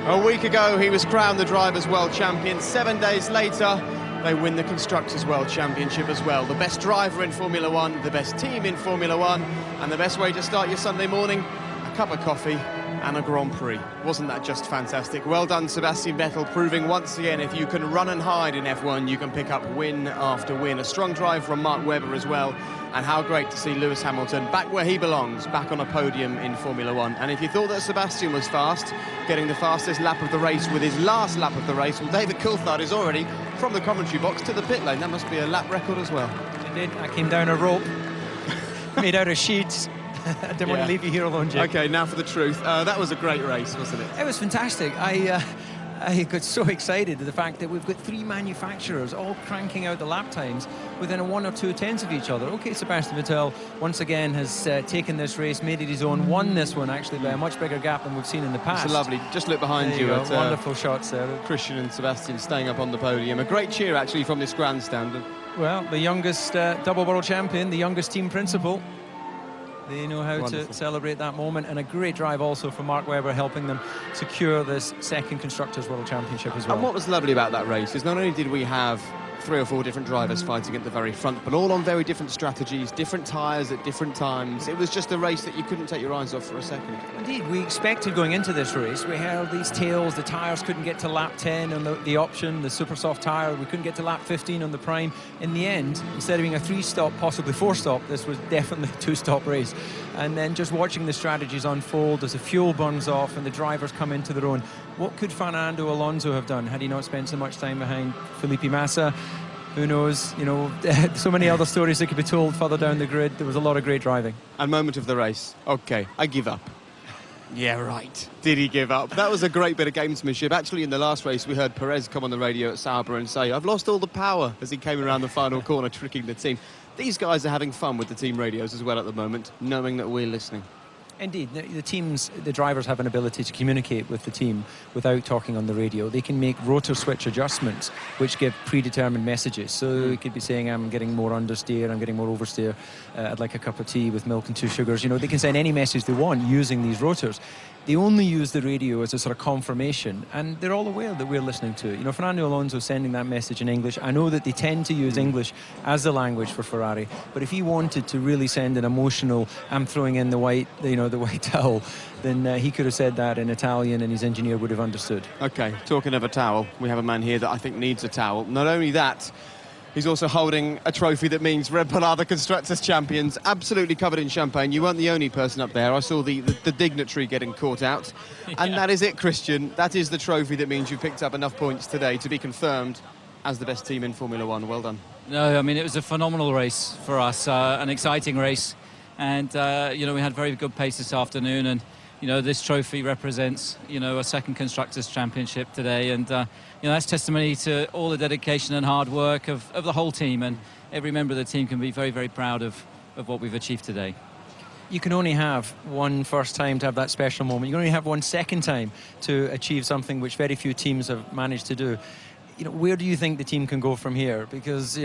A week ago, he was crowned the Drivers' World Champion. 7 days later, they win the Constructors' World Championship as well. The best driver in Formula One, the best team in Formula One, and the best way to start your Sunday morning, a cup of coffee and a Grand Prix. Wasn't that just fantastic? Well done, Sebastian Vettel, proving once again if you can run and hide in F1, you can pick up win after win. A strong drive from Mark Webber as well, and how great to see Lewis Hamilton back where he belongs, back on a podium in Formula One. And if you thought that Sebastian was fast, getting the fastest lap of the race with his last lap of the race, well, David Coulthard is already from the commentary box to the pit lane. That must be a lap record as well. Indeed, I came down a rope made out of sheets. I didn't want to leave you here alone, Jake. Okay, now for the truth. That was a great race, wasn't it? It was fantastic. I got so excited at the fact that we've got three manufacturers all cranking out the lap times within a 1 or 2 tenths of each other. Okay, Sebastian Vettel once again has taken this race, made it his own, won this one actually by a much bigger gap than we've seen in the past. It's lovely. Just look behind you at wonderful shots there. Christian and Sebastian staying up on the podium. A great cheer actually from this grandstand. Well, the youngest double world champion, the youngest team principal. They know how to celebrate that moment, and a great drive also from Mark Webber, helping them secure this second Constructors' World Championship as well. And what was lovely about that race is not only did we have 3 or 4 different drivers fighting at the very front, but all on very different strategies, different tyres at different times. It was just a race that you couldn't take your eyes off for a second. Indeed, we expected going into this race, we heard these tales, the tyres couldn't get to lap 10 on the option, the super soft tyre, we couldn't get to lap 15 on the prime. In the end, instead of being a 3-stop, possibly 4-stop, this was definitely a 2-stop race. And then just watching the strategies unfold as the fuel burns off and the drivers come into their own. What could Fernando Alonso have done had he not spent so much time behind Felipe Massa? Who knows? You know, so many other stories that could be told further down the grid. There was a lot of great driving. And moment of the race. Okay, I give up. Yeah, right. Did he give up? That was a great bit of gamesmanship. Actually, in the last race, we heard Perez come on the radio at Sauber and say, "I've lost all the power," as he came around the final corner, tricking the team. These guys are having fun with the team radios as well at the moment, knowing that we're listening. Indeed, the drivers have an ability to communicate with the team without talking on the radio. They can make rotor switch adjustments which give predetermined messages. So you could be saying, I'm getting more understeer, I'm getting more oversteer, I'd like a cup of tea with milk and 2 sugars. You know, they can send any message they want using these rotors. They only use the radio as a sort of confirmation, and they're all aware that we're listening to it. You know, Fernando Alonso sending that message in English. I know that they tend to use English as the language for Ferrari, but if he wanted to really send an emotional, I'm throwing in the white towel, then he could have said that in Italian and his engineer would have understood. Okay, talking of a towel, we have a man here that I think needs a towel. Not only that, he's also holding a trophy that means Red Bull are the Constructors' champions, absolutely covered in champagne. You weren't the only person up there. I saw the dignitary getting caught out. And that is it, Christian. That is the trophy that means you've picked up enough points today to be confirmed as the best team in Formula One. Well done. No, I mean, it was a phenomenal race for us, an exciting race. And, you know, we had very good pace this afternoon. And, you know, this trophy represents, you know, a second Constructors' Championship today. And, you know, that's testimony to all the dedication and hard work of the whole team. And every member of the team can be very, very proud of what we've achieved today. You can only have one first time to have that special moment. You can only have one second time to achieve something which very few teams have managed to do. You know, where do you think the team can go from here? Because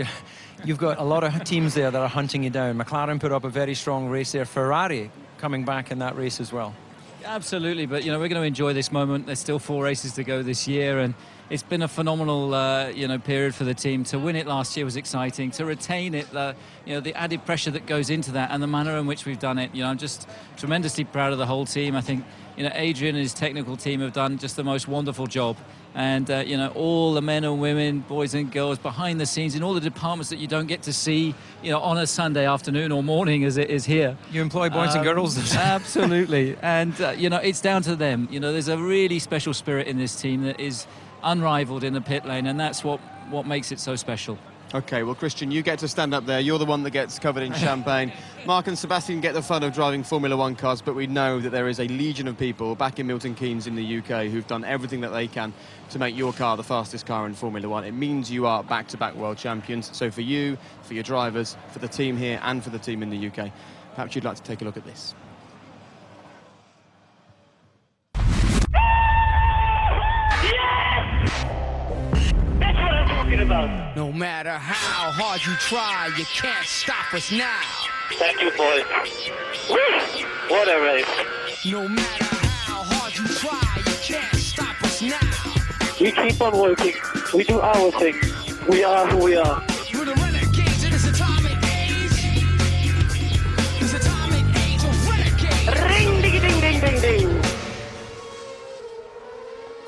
you've got a lot of teams there that are hunting you down. McLaren put up a very strong race there. Ferrari coming back in that race as well. Absolutely, but, you know, we're going to enjoy this moment. There's still 4 races to go this year, and it's been a phenomenal, you know, period for the team. To win it last year was exciting. To retain it, you know, the added pressure that goes into that and the manner in which we've done it, you know, I'm just tremendously proud of the whole team. I think, you know, Adrian and his technical team have done just the most wonderful job. And, you know, all the men and women, boys and girls behind the scenes in all the departments that you don't get to see, you know, on a Sunday afternoon or morning as it is here. You employ boys and girls. Absolutely. And, you know, it's down to them. You know, there's a really special spirit in this team that is unrivaled in the pit lane, and that's what makes it so special. Okay, well, Christian, you get to stand up there. You're the one that gets covered in champagne. Mark and Sebastian get the fun of driving Formula One cars, but we know that there is a legion of people back in Milton Keynes in the UK who've done everything that they can to make your car the fastest car in Formula One. It means you are back-to-back world champions. So for you, for your drivers, for the team here and for the team in the UK, perhaps you'd like to take a look at this. About. No matter how hard you try, you can't stop us now. Thank you, boy. Woo! What a race. No matter how hard you try, you can't stop us We keep on working. We do our thing. We are who we are. We're the renegades in this atomic age. This atomic age of renegades. Ring, ding, ding, ding, ding, ding.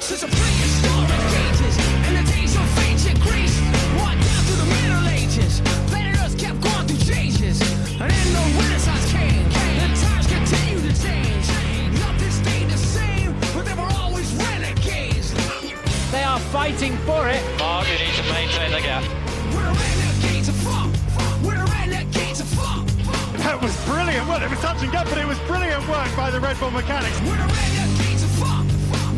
Since the prehistoric ages and the days of ancient Greece, walked down through the Middle Ages, planet Earth kept going through changes, and then the Renaissance came, and times continue to change. Nothing stayed the same, but they were always renegades. They are fighting for it. Mark, you need to maintain the gap. We're the renegades of funk. We're the renegades of funk. That was brilliant. Well, it was touch and go, but it was brilliant work by the Red Bull mechanics. We're the renegades of funk.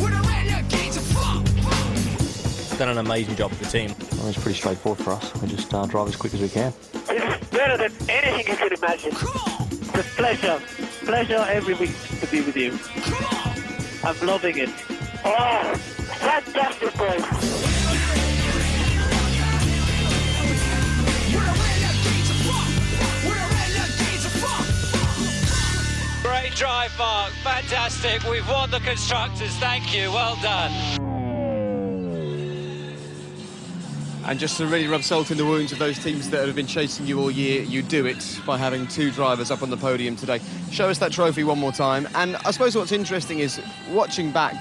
We're the renegades of funk. Done an amazing job for the team. Well, it's pretty straightforward for us. We just drive as quick as we can. It's better than anything you can imagine. Come on. It's a pleasure. Pleasure every week to be with you. Come on. I'm loving it. Oh, fantastic, boys. We're the renegades of funk. We're the renegades of funk. Great drive, Mark. Fantastic. We've won the constructors. Thank you. Well done. And just to really rub salt in the wounds of those teams that have been chasing you all year, you do it by having two drivers up on the podium today. Show us that trophy one more time. And I suppose what's interesting is watching back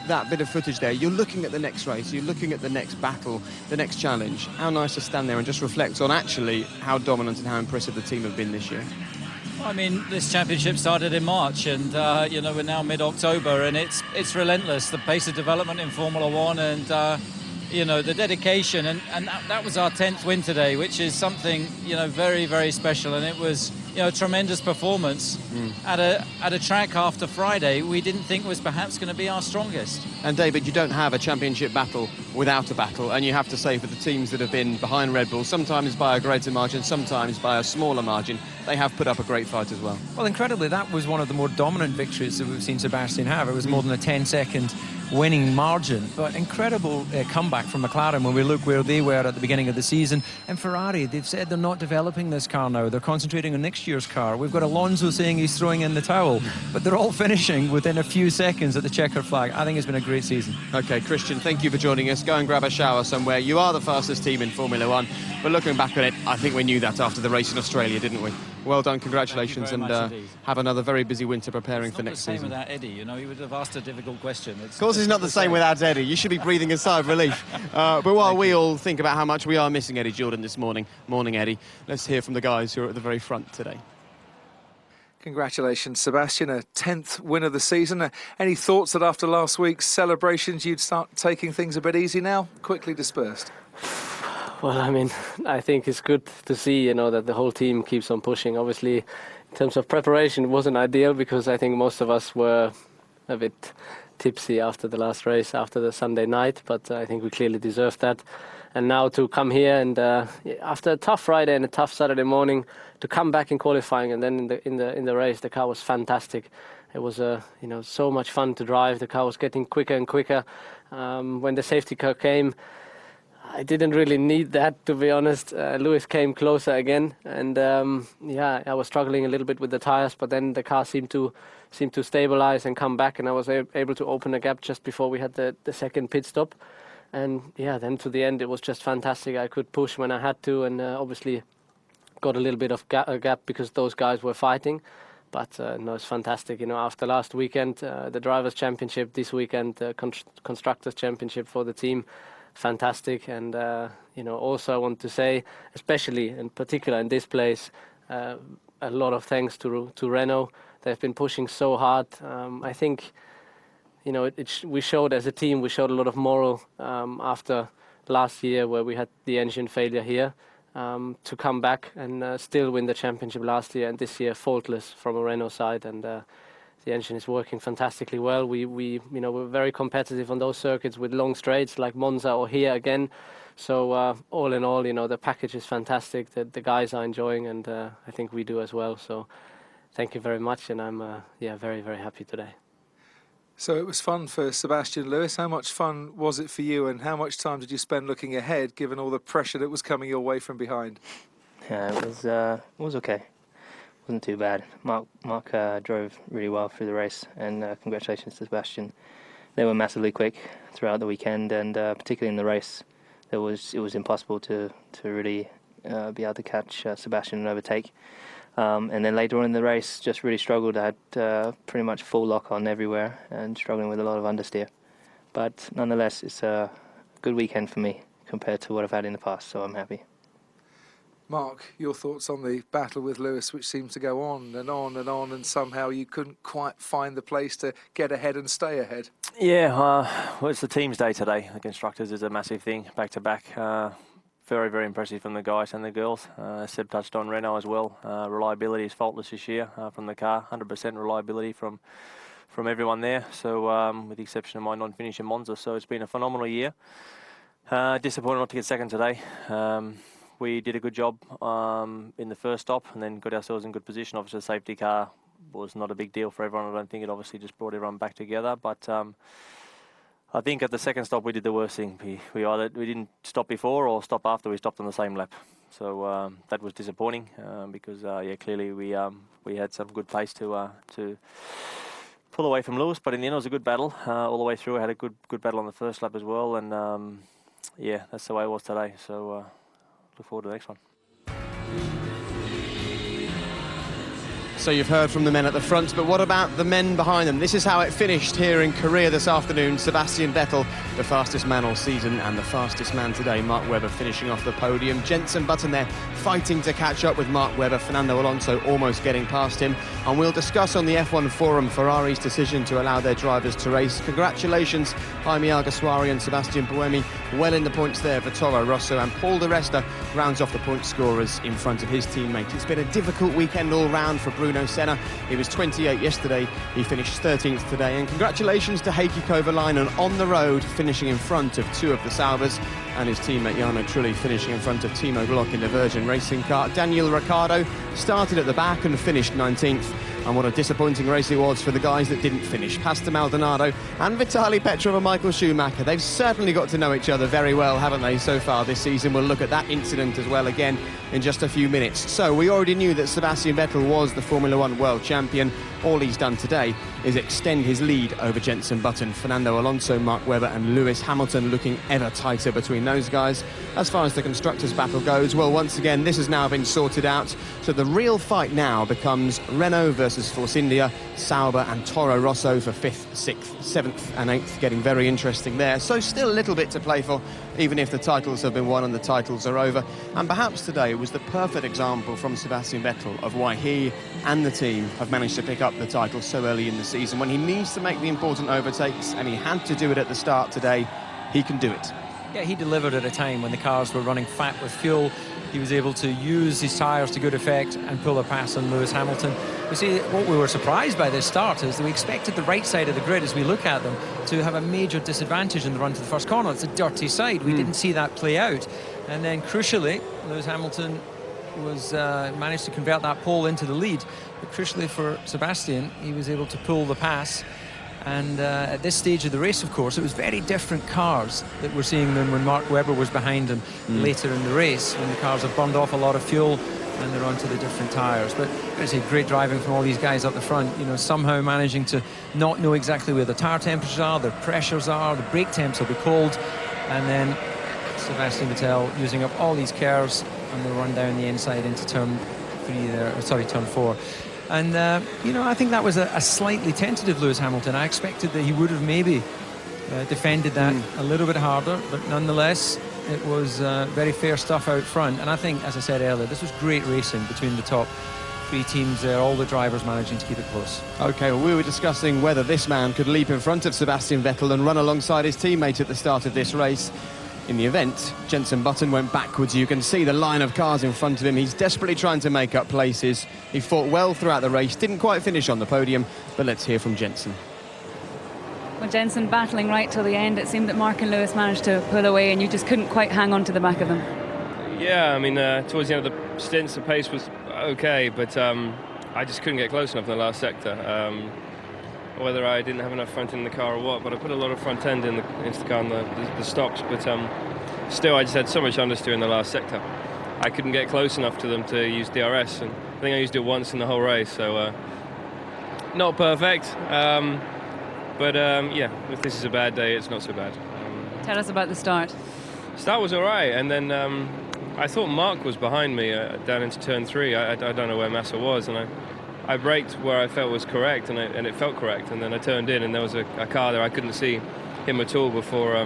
that bit of footage there, you're looking at the next race, you're looking at the next battle, the next challenge. How nice to stand there and just reflect on actually how dominant and how impressive the team have been this year. I mean, this championship started in March, and you know, we're now mid-October, and it's relentless. The pace of development in Formula One, and you know, the dedication, and that was our 10th win today, which is something, you know, very, very special. And it was, you know, a tremendous performance at a track after Friday we didn't think was perhaps going to be our strongest. And David, you don't have a championship battle without a battle, and you have to say for the teams that have been behind Red Bull, sometimes by a greater margin, sometimes by a smaller margin, they have put up a great fight as well. Well, incredibly, that was one of the more dominant victories that we've seen Sebastian have. It was more than a 10-second winning margin, but incredible comeback from McLaren when we look where they were at the beginning of the season. And Ferrari, they've said they're not developing this car now. They're concentrating on next year's car. We've got Alonso saying he's throwing in the towel, but they're all finishing within a few seconds at the checkered flag. I think it's been a great season. Okay, Christian, thank you for joining us. Go and grab a shower somewhere. You are the fastest team in Formula One, but looking back on it, I think we knew that after the race in Australia, didn't we? Well done, congratulations, and have another very busy winter preparing for next season. It's not the same without Eddie, you know, he would have asked a difficult question. Of course, it's not the same without Eddie. You should be breathing a sigh of relief. But while we all think about how much we are missing Eddie Jordan this morning, Eddie, let's hear from the guys who are at the very front today. Congratulations, Sebastian, a 10th win of the season. Any thoughts that after last week's celebrations you'd start taking things a bit easy now? Quickly dispersed. Well, I mean, I think it's good to see, you know, that the whole team keeps on pushing. Obviously, in terms of preparation, it wasn't ideal because I think most of us were a bit tipsy after the last race, after the Sunday night, but I think we clearly deserved that. And now to come here and after a tough Friday and a tough Saturday morning, to come back in qualifying and then in the race, the car was fantastic. It was you know, so much fun to drive. The car was getting quicker and quicker. When the safety car came, I didn't really need that, to be honest. Lewis came closer again, and yeah, I was struggling a little bit with the tires, but then the car seemed to stabilize and come back, and I was able to open a gap just before we had the second pit stop. And yeah, then to the end, it was just fantastic. I could push when I had to, and obviously got a little bit of a gap because those guys were fighting. But no, it's fantastic. You know, after last weekend, the Drivers' Championship, this weekend, the Constructors' Championship for the team, fantastic. And you know, also I want to say, especially in particular in this place, a lot of thanks to Renault. They've been pushing so hard. I think, you know, we showed as a team, we showed a lot of moral after last year where we had the engine failure here, to come back and still win the championship last year, and this year faultless from a Renault side. And the engine is working fantastically well. We you know, we're very competitive on those circuits with long straights like Monza or here again. So all in all, you know, the package is fantastic. The guys are enjoying, and I think we do as well. So thank you very much, and I'm yeah, very, very happy today. So it was fun for Sebastian. Lewis, how much fun was it for you, and how much time did you spend looking ahead, given all the pressure that was coming your way from behind? Yeah, it was okay. Wasn't too bad. Mark drove really well through the race, and congratulations to Sebastian. they were massively quick throughout the weekend, and particularly in the race, it was impossible to really be able to catch Sebastian and overtake. And then later on in the race, just really struggled. I had pretty much full lock on everywhere and struggling with a lot of understeer. But nonetheless, it's a good weekend for me compared to what I've had in the past, so I'm happy. Mark, your thoughts on the battle with Lewis, which seemed to go on and on and on, and somehow you couldn't quite find the place to get ahead and stay ahead? Yeah, well, it's the team's day today. The constructors is a massive thing, back-to-back. Very, very impressive from the guys and the girls. Seb touched on Renault as well. Reliability is faultless this year from the car. 100% reliability from everyone there. So with the exception of my non-finish in Monza. So it's been a phenomenal year. Disappointed not to get second today. We did a good job in the first stop and then got ourselves in good position. Obviously, the safety car was not a big deal for everyone. I don't think it obviously just brought everyone back together. But I think at the second stop we did the worst thing. We didn't stop before or stop after. We stopped on the same lap. So that was disappointing because clearly we had some good pace to pull away from Lewis. But in the end, it was a good battle all the way through. I had a good battle on the first lap as well, and that's the way it was today. So look forward to the next one. So you've heard from the men at the front, but what about the men behind them? This is how it finished here in Korea this afternoon. Sebastian Vettel, the fastest man all season, and the fastest man today, Mark Webber, finishing off the podium. Jenson Button there fighting to catch up with Mark Webber. Fernando Alonso almost getting past him. And we'll discuss on the F1 forum Ferrari's decision to allow their drivers to race. Congratulations, Jaime Alguersuari and Sebastian Buemi, well in the points there for Toro Rosso, and Paul di Resta rounds off the point scorers in front of his teammate. It's been a difficult weekend all round for Bruno Senna. He was 28 yesterday, he finished 13th today, and congratulations to Heikki Kovalainen on the road, finishing in front of two of the Saubers, and his teammate Jarno Trulli finishing in front of Timo Glock in the Virgin Racing car. Daniel Ricciardo started at the back and finished 19th. And what a disappointing race it was for the guys that didn't finish. Pastor Maldonado and Vitaly Petrov and Michael Schumacher. They've certainly got to know each other very well, haven't they, so far this season? We'll look at that incident as well again in just a few minutes. So we already knew that Sebastian Vettel was the Formula One World Champion. All he's done today is extend his lead over Jenson Button. Fernando Alonso, Mark Webber and Lewis Hamilton looking ever tighter between those guys. As far as the constructors' battle goes, well, once again, this has now been sorted out. So the real fight now becomes Renault versus Force India, Sauber and Toro Rosso for 5th, 6th, 7th and 8th, getting very interesting there. So still a little bit to play for, even if the titles have been won and the titles are over. And perhaps today was the perfect example from Sebastian Vettel of why he and the team have managed to pick up the title so early in the season. When he needs to make the important overtakes, and he had to do it at the start today, he can do it. Yeah, he delivered at a time when the cars were running fat with fuel. He was able to use his tyres to good effect and pull a pass on Lewis Hamilton. You see, what we were surprised by this start is that we expected the right side of the grid, as we look at them, to have a major disadvantage in the run to the first corner. It's a dirty side. We didn't see that play out. And then, crucially, Lewis Hamilton was managed to convert that pole into the lead. But crucially for Sebastian, he was able to pull the pass. And at this stage of the race, of course, it was very different cars that we're seeing than when Mark Webber was behind him later in the race, when the cars have burned off a lot of fuel and they're onto the different tyres. But it's a great driving from all these guys up the front, you know, somehow managing to not know exactly where the tyre temperatures are, the pressures are, the brake temps will be cold, and then Sebastian Vettel using up all these curves and the run down the inside into turn 4. And, I think that was a slightly tentative Lewis Hamilton. I expected that he would have maybe defended that a little bit harder, but nonetheless, it was very fair stuff out front. And I think, as I said earlier, this was great racing between the top three teams there, all the drivers managing to keep it close. OK, well, we were discussing whether this man could leap in front of Sebastian Vettel and run alongside his teammate at the start of this race. In the event, Jenson Button went backwards. You can see the line of cars in front of him. He's desperately trying to make up places. He fought well throughout the race, didn't quite finish on the podium, but let's hear from Jenson. Well, Jenson battling right till the end. It seemed that Mark and Lewis managed to pull away and you just couldn't quite hang on to the back of them. Yeah, I mean, towards the end of the stints, the pace was okay, but I just couldn't get close enough in the last sector. Whether I didn't have enough front end in the car or what, but I put a lot of front end into the car on the stops, but still I just had so much understeer in the last sector. I couldn't get close enough to them to use DRS, and I think I used it once in the whole race, so not perfect, But yeah, if this is a bad day, it's not so bad. Tell us about the start. Start was all right, and then I thought Mark was behind me down into turn 3. I don't know where Massa was, and I braked where I felt was correct, and it felt correct, and then I turned in, and there was a car there. I couldn't see him at all before I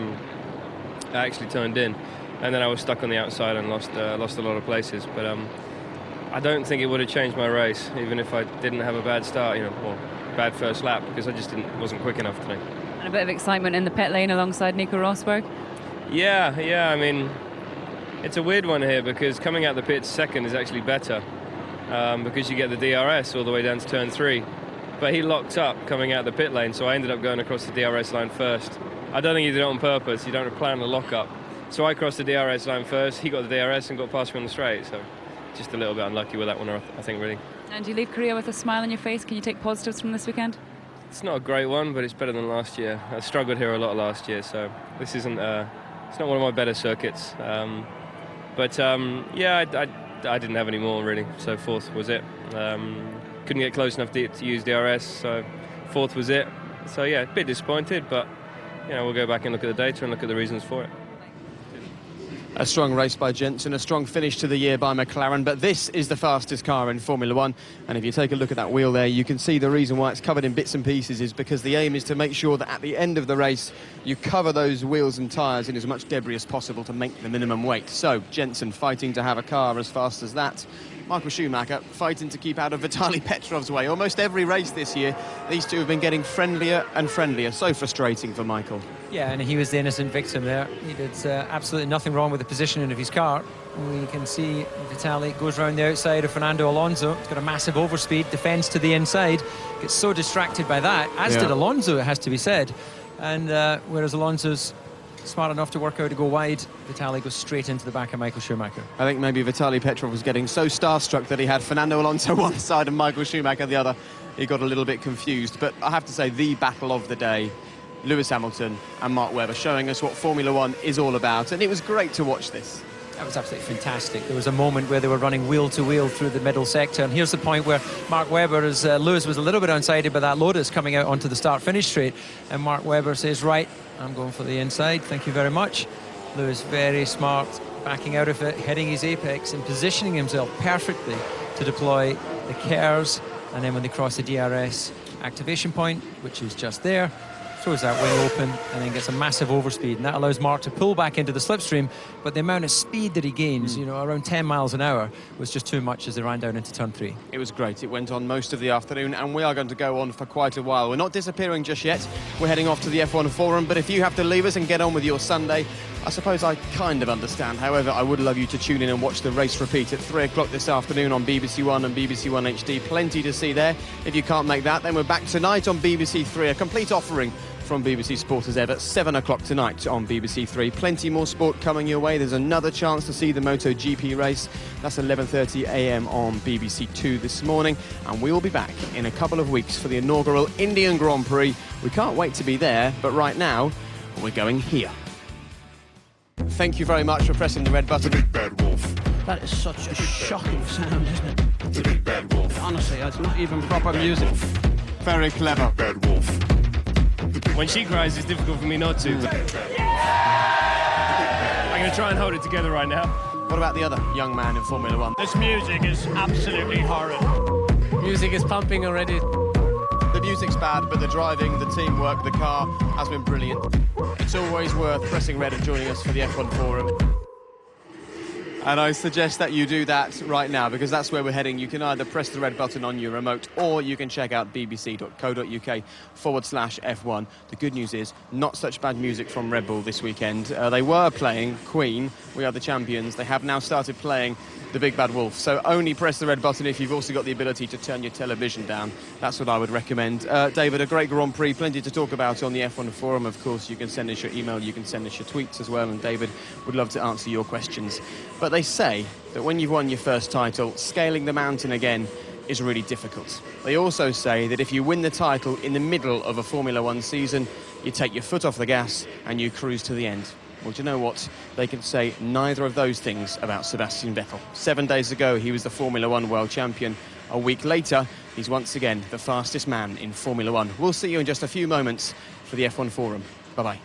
actually turned in, and then I was stuck on the outside and lost a lot of places. But I don't think it would have changed my race, even if I didn't have a bad start, or bad first lap, because I just wasn't quick enough today. And a bit of excitement in the pit lane alongside Nico Rosberg. Yeah. I mean, it's a weird one here because coming out the pits second is actually better because you get the DRS all the way down to turn 3. But he locked up coming out the pit lane, so I ended up going across the DRS line first. I don't think he did it on purpose. You don't plan a lock up. So I crossed the DRS line first. He got the DRS and got past me on the straight. So just a little bit unlucky with that one, I think, really. And you leave Korea with a smile on your face. Can you take positives from this weekend? It's not a great one, but it's better than last year. I struggled here a lot last year, so this isn't. It's not one of my better circuits. Yeah, I didn't have any more really. So 4th was it. Couldn't get close enough to use DRS, so 4th was it. So yeah, a bit disappointed, but we'll go back and look at the data and look at the reasons for it. A strong race by Jenson, a strong finish to the year by McLaren, but this is the fastest car in Formula One, and if you take a look at that wheel there, you can see the reason why it's covered in bits and pieces is because the aim is to make sure that at the end of the race you cover those wheels and tyres in as much debris as possible to make the minimum weight. So Jenson fighting to have a car as fast as that. Michael Schumacher fighting to keep out of Vitaly Petrov's way. Almost every race this year, these two have been getting friendlier and friendlier. So frustrating for Michael. Yeah, and he was the innocent victim there. He did absolutely nothing wrong with the positioning of his car. We can see Vitaly goes around the outside of Fernando Alonso. He's got a massive overspeed, defends to the inside. Gets so distracted by that, as did Alonso, it has to be said. And whereas Alonso's smart enough to work out to go wide, Vitaly goes straight into the back of Michael Schumacher. I think maybe Vitaly Petrov was getting so starstruck that he had Fernando Alonso one side and Michael Schumacher the other. He got a little bit confused, but I have to say the battle of the day, Lewis Hamilton and Mark Webber, showing us what Formula One is all about, and it was great to watch this. That was absolutely fantastic. There was a moment where they were running wheel to wheel through the middle sector, and here's the point where Mark Webber, as Lewis was a little bit unsighted by that Lotus coming out onto the start-finish straight, and Mark Webber says, right, I'm going for the inside, thank you very much. Lewis very smart, backing out of it, heading his apex and positioning himself perfectly to deploy the KERS, and then when they cross the DRS activation point, which is just there, throws that wing open and then gets a massive overspeed, and that allows Mark to pull back into the slipstream, but the amount of speed that he gains, around 10 miles an hour, was just too much as they ran down into turn 3. It was great. It went on most of the afternoon, and we are going to go on for quite a while. We're not disappearing just yet. We're heading off to the F1 Forum, but if you have to leave us and get on with your Sunday, I suppose I kind of understand. However, I would love you to tune in and watch the race repeat at 3 o'clock this afternoon on BBC One and BBC One HD. Plenty to see there. If you can't make that, then we're back tonight on BBC Three, a complete offering from BBC Sport as ever, 7 o'clock tonight on BBC Three. Plenty more sport coming your way. There's another chance to see the MotoGP race. That's 11:30 a.m. on BBC Two this morning, and we will be back in a couple of weeks for the inaugural Indian Grand Prix. We can't wait to be there, but right now we're going here. Thank you very much for pressing the red button. The Big Bad Wolf. That is such a shocking sound, isn't it? The Big Bad Wolf. Honestly, it's not even proper music. Very clever. Bad Wolf. When she cries, it's difficult for me not to. I'm going to try and hold it together right now. What about the other young man in Formula One? This music is absolutely horrid. Music is pumping already. The music's bad, but the driving, the teamwork, the car has been brilliant. It's always worth pressing red and joining us for the F1 Forum. And I suggest that you do that right now, because that's where we're heading. You can either press the red button on your remote, or you can check out bbc.co.uk/F1. The good news is, not such bad music from Red Bull this weekend. They were playing Queen, We Are the Champions. They have now started playing The Big Bad Wolf. So only press the red button if you've also got the ability to turn your television down. That's what I would recommend. David, a great Grand Prix, plenty to talk about on the F1 Forum. Of course, you can send us your email, you can send us your tweets as well, and David would love to answer your questions. But they say that when you've won your first title, scaling the mountain again is really difficult. They also say that if you win the title in the middle of a Formula One season, you take your foot off the gas and you cruise to the end. Well, do you know what? They can say neither of those things about Sebastian Vettel. 7 days ago, he was the Formula One world champion. A week later, He's once again the fastest man in Formula One. We'll see you in just a few moments for the F1 Forum. Bye-bye.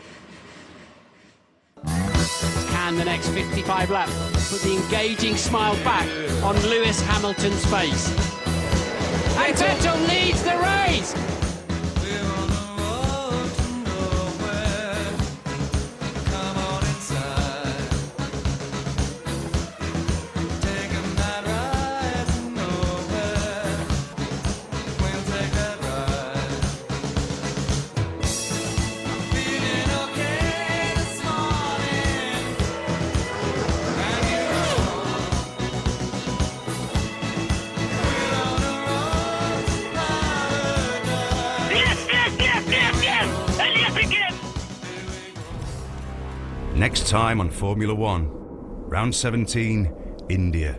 Can the next 55 laps put the engaging smile back on Lewis Hamilton's face? And Vettel leads the race! Next time on Formula One, round 17, India.